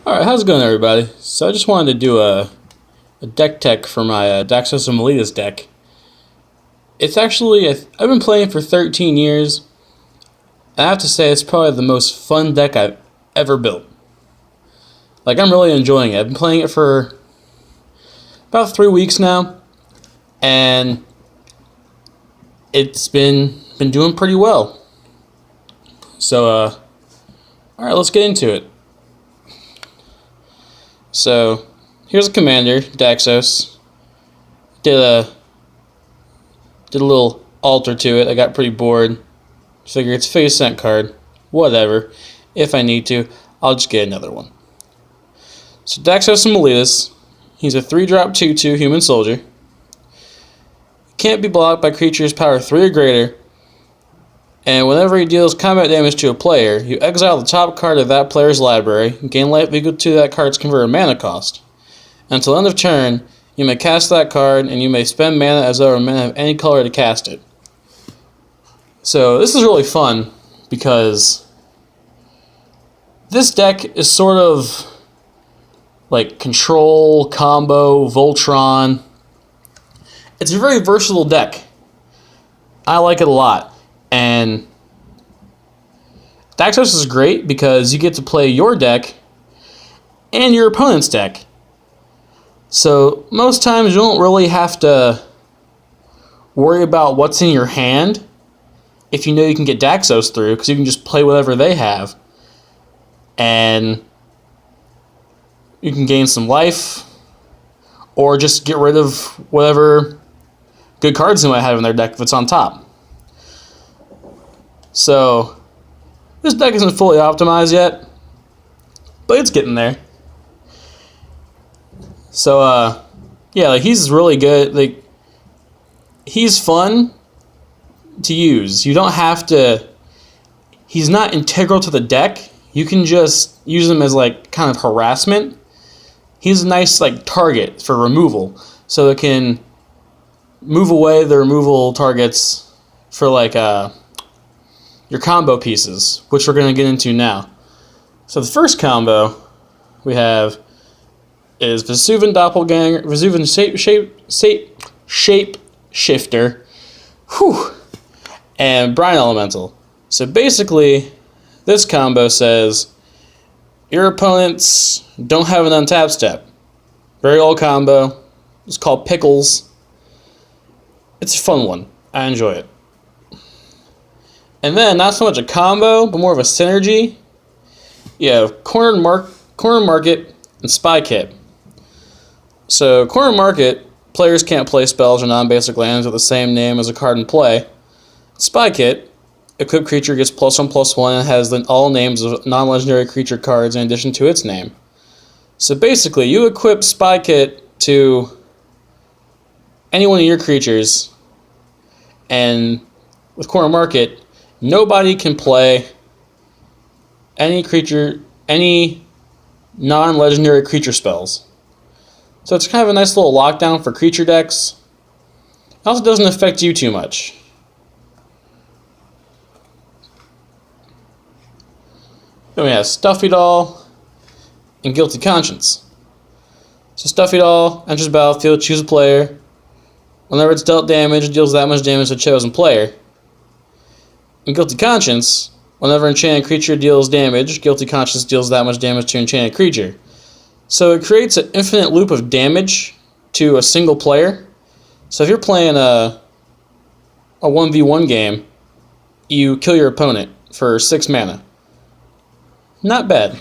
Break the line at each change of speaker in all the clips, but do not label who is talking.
Alright, how's it going, everybody? So I just wanted to do a deck tech for my Daxos of Meletis deck. It's actually, I've been playing for 13 years, and I have to say it's probably the most fun deck I've ever built. Like, I'm really enjoying it. I've been playing it for about 3 weeks now, and it's been doing pretty well. So, alright, let's get into it. So, here's a commander, Daxos. Did a little alter to it. I got pretty bored. Figure it's a face sent card. Whatever. If I need to, I'll just get another one. So, Daxos of Meletis. He's a 3-drop 2/2 human soldier. Can't be blocked by creatures power 3 or greater. And whenever he deals combat damage to a player, you exile the top card of that player's library, gain life equal to that card's converted mana cost. Until end of turn, you may cast that card, and you may spend mana as though mana have any color to cast it. So this is really fun, because this deck is sort of like Control, Combo, Voltron. It's a very versatile deck. I like it a lot. And Daxos is great because you get to play your deck and your opponent's deck. So most times you don't really have to worry about what's in your hand if you know you can get Daxos through, because you can just play whatever they have. And you can gain some life or just get rid of whatever good cards they might have in their deck if it's on top. So, this deck isn't fully optimized yet, but it's getting there. So, yeah, like, he's really good. Like, he's fun to use. You don't have to. He's not integral to the deck. You can just use him as, like, kind of harassment. He's a nice, like, target for removal, so it can move away the removal targets for, like, your combo pieces, which we're going to get into now. So the first combo we have is Vesuvan Doppelganger, Vesuvan Shape Shifter, and Brine Elemental. So basically, this combo says your opponents don't have an untap step. Very old combo. It's called Pickles. It's a fun one. I enjoy it. And then, not so much a combo, but more of a synergy. You have Corner Market and Spy Kit. So, Corner Market, players can't play spells or non-basic lands with the same name as a card in play. Spy Kit, equipped creature gets +1/+1 and has all names of non-legendary creature cards in addition to its name. So basically, you equip Spy Kit to any one of your creatures, and with Corner Market, nobody can play any non-legendary creature spells. So it's kind of a nice little lockdown for creature decks. It also doesn't affect you too much. Then we have Stuffy Doll and Guilty Conscience. So Stuffy Doll enters battlefield, choose a player. Whenever it's dealt damage, it deals that much damage to the chosen player. In Guilty Conscience, whenever enchanted creature deals damage, Guilty Conscience deals that much damage to enchanted creature. So it creates an infinite loop of damage to a single player. So if you're playing a 1v1 game, you kill your opponent for 6 mana. Not bad.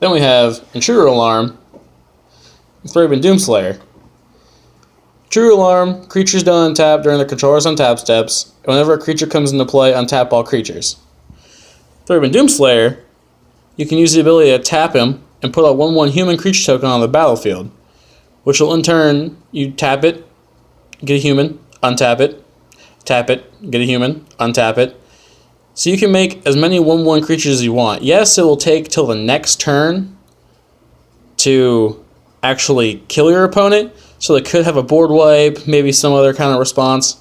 Then we have Intruder Alarm and Thraben Doomslayer. True Alarm, creatures don't untap during the controller's untap steps. Whenever a creature comes into play, untap all creatures. Thraben Doomslayer, you can use the ability to tap him and put a 1/1 human creature token on the battlefield, which will in turn, you tap it, get a human, untap it, tap it, get a human, untap it. So you can make as many 1/1 creatures as you want. Yes, it will take till the next turn to actually kill your opponent, so they could have a board wipe, maybe some other kind of response.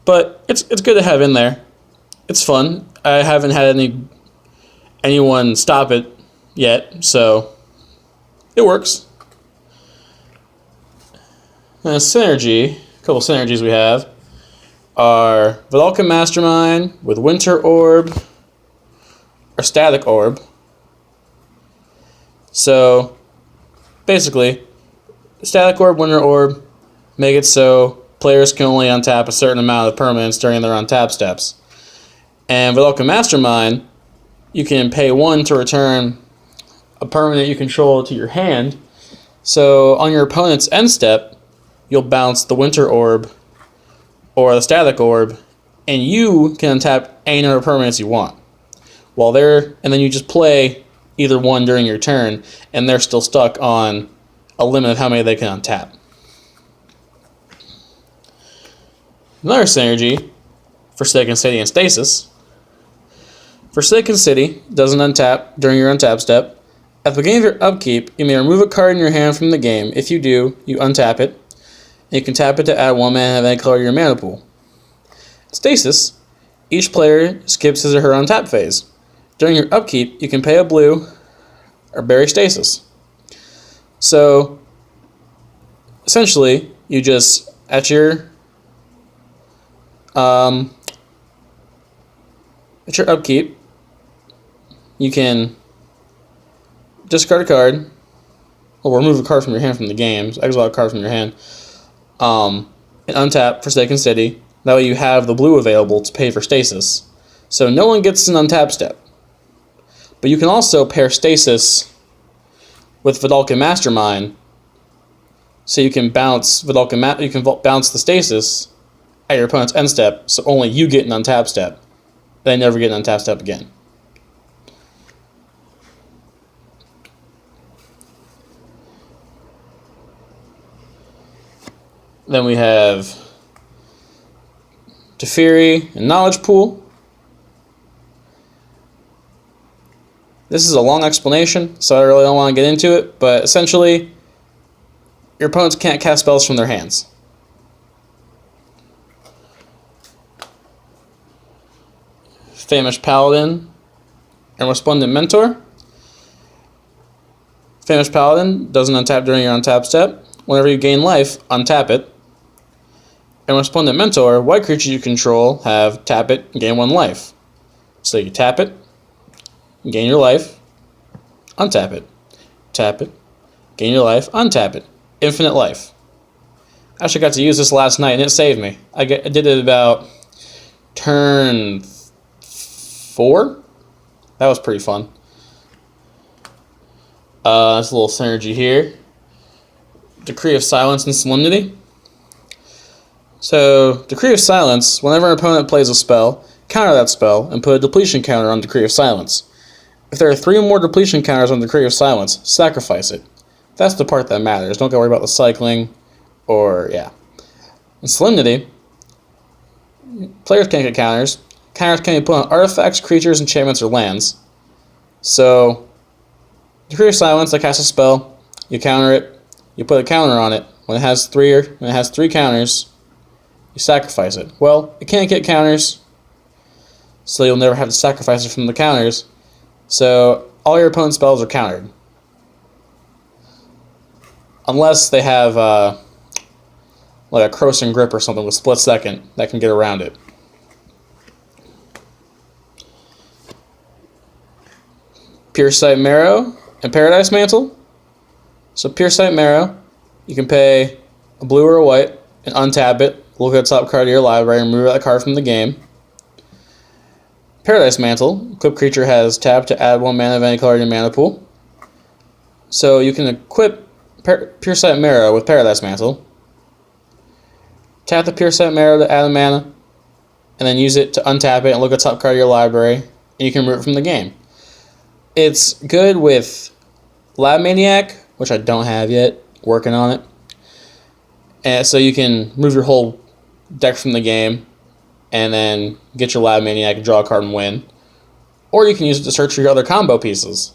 But it's good to have in there. It's fun. I haven't had anyone stop it yet, so it works. And synergy, a couple synergies we have are Vidalcan Mastermind with Winter Orb or Static Orb. So basically, Static Orb, Winter Orb make it so players can only untap a certain amount of permanents during their untap steps. And Vidalcan Mastermind, you can pay 1 to return a permanent you control to your hand. So on your opponent's end step, you'll bounce the Winter Orb or the Static Orb, and you can untap any number of permanents you want. And then you just play either one during your turn, and they're still stuck on a limit of how many they can untap. Another synergy, Forsaken City and Stasis. Forsaken City doesn't untap during your untap step. At the beginning of your upkeep, you may remove a card in your hand from the game. If you do, you untap it, and you can tap it to add 1 mana of any color to your mana pool. Stasis, each player skips his or her untap phase. During your upkeep, you can pay a blue or bury Stasis. So, essentially, you just, at your upkeep, you can discard a card, or remove a card from your hand from the game, so exile a card from your hand, and untap Forsaken City. That way you have the blue available to pay for Stasis. So no one gets an untap step. But you can also pair Stasis with Vidalcan Mastermind, so you can bounce bounce the Stasis at your opponent's end step, so only you get an untap step. They never get an untap step again. Then we have Teferi and Knowledge Pool. This is a long explanation, so I really don't want to get into it, but essentially, your opponents can't cast spells from their hands. Famished Paladin and Resplendent Mentor. Famished Paladin doesn't untap during your untap step. Whenever you gain life, untap it. And Resplendent Mentor, white creatures you control have tap it and gain 1 life. So you tap it, gain your life, untap it, tap it, gain your life, untap it. Infinite life. I actually got to use this last night and it saved me. I did it about turn 4. That was pretty fun. That's a little synergy here. Decree of Silence and Solemnity. So, Decree of Silence, whenever an opponent plays a spell, counter that spell and put a depletion counter on Decree of Silence. If there are 3 or more depletion counters on Decree of Silence, sacrifice it. That's the part that matters. Don't go worry about the cycling or, yeah. In Solemnity, players can't get counters. Counters can be put on artifacts, creatures, enchantments, or lands. So, Decree of Silence, I cast a spell, you counter it, you put a counter on it. When it has 3 counters, you sacrifice it. Well, it can't get counters, so you'll never have to sacrifice it from the counters. So all your opponent's spells are countered. Unless they have like a Crossing Grip or something with Split Second that can get around it. Puresight Marrow and Paradise Mantle. So Puresight Marrow, you can pay a blue or a white and untap it. Look at the top card of your library and remove that card from the game. Paradise Mantle. Equipped creature has tap to add 1 mana of any color to your mana pool. So you can equip Puresight Marrow with Paradise Mantle. Tap the Puresight Marrow to add a mana, and then use it to untap it and look at the top card of your library, and you can remove it from the game. It's good with Lab Maniac, which I don't have yet, working on it. And so you can move your whole deck from the game and then get your Lab Maniac, draw a card, and win. Or you can use it to search for your other combo pieces,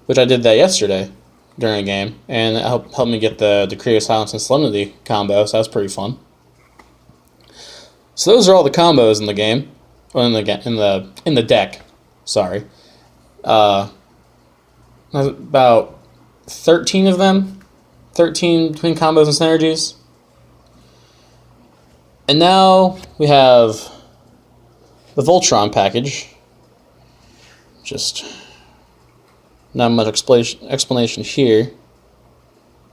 which I did that yesterday during a game, and it helped me get the Decree of Silence and Solemnity combo, so that's pretty fun. So those are all the combos in the game, or in the deck. Sorry. There's about 13 of them, 13 between combos and synergies. And now we have the Voltron package. Just not much explanation here.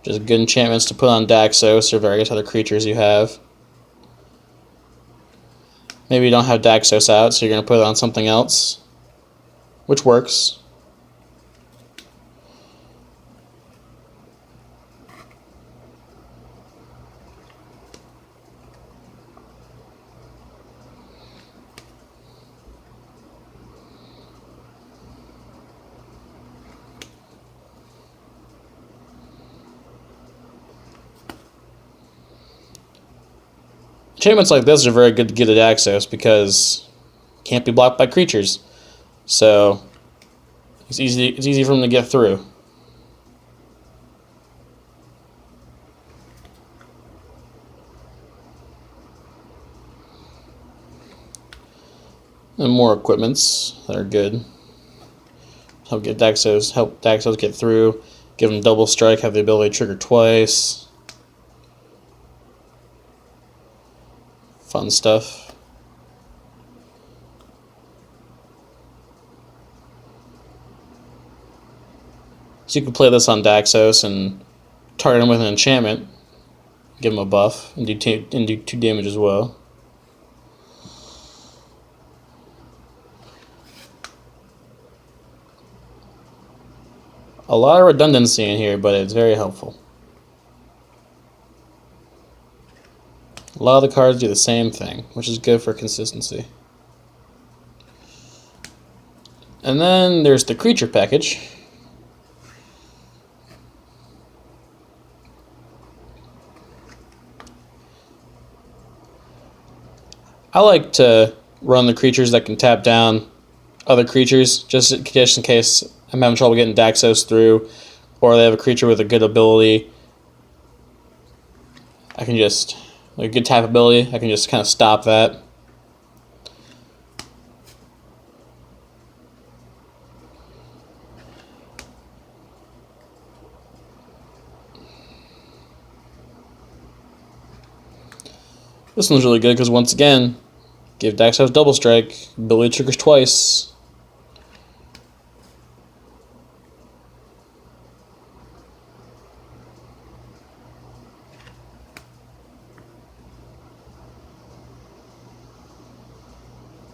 Just good enchantments to put on Daxos or various other creatures you have. Maybe you don't have Daxos out, so you're going to put it on something else, which works. Enchantments like this are very good to get at Daxos because it can't be blocked by creatures. So it's easy for them to get through. And more equipments that are good. Help Daxos get through. Give them double strike, have the ability to trigger twice. Fun stuff. So you can play this on Daxos and target him with an enchantment, give him a buff, and do 2 damage as well. A lot of redundancy in here, but it's very helpful. A lot of the cards do the same thing, which is good for consistency. And then there's the creature package. I like to run the creatures that can tap down other creatures, just in case I'm having trouble getting Daxos through, or they have a creature with a good ability. I can just, like a good tap ability, I can just kind of stop that. This one's really good because once again, give Daxos double strike, ability triggers twice.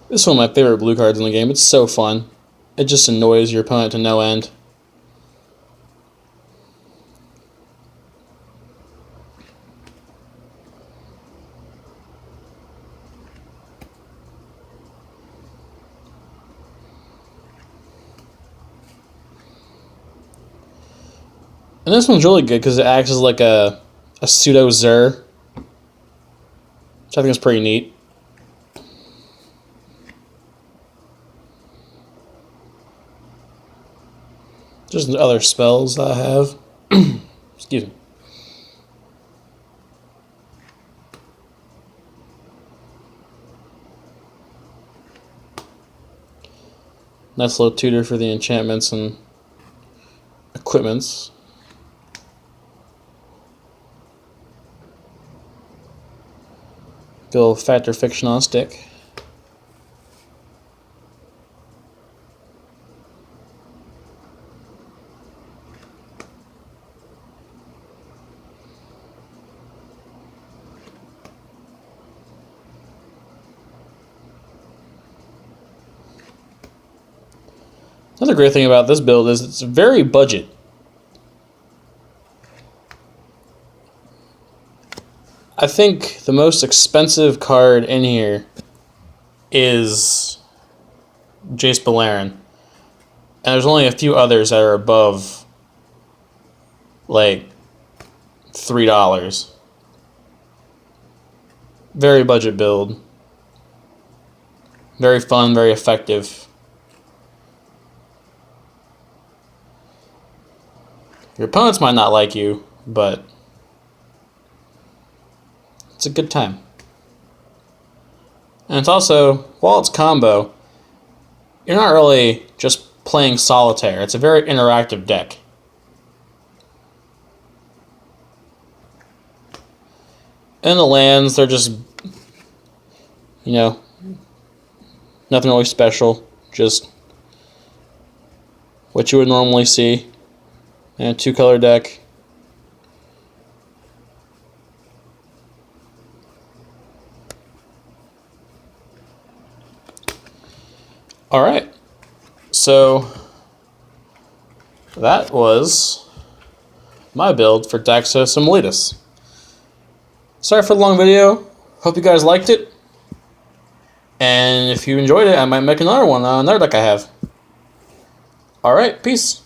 This is one of my favorite blue cards in the game. It's so fun. It just annoys your opponent to no end. And this one's really good because it acts as like a pseudo Zur, which I think is pretty neat. Just the other spells that I have. Excuse me. Nice little tutor for the enchantments and equipments. Good little Factor Fiction on a stick. Another great thing about this build is it's very budget. I think the most expensive card in here is Jace Beleren. And there's only a few others that are above like $3. Very budget build. Very fun, very effective. Your opponents might not like you, but it's a good time. And it's also, while it's combo, you're not really just playing solitaire. It's a very interactive deck. And the lands, they're just, you know, nothing really special. Just what you would normally see in a 2-color deck. Alright, so that was my build for Daxos of Meletis. Sorry for the long video. Hope you guys liked it. And if you enjoyed it, I might make another one on another deck I have. Alright, peace.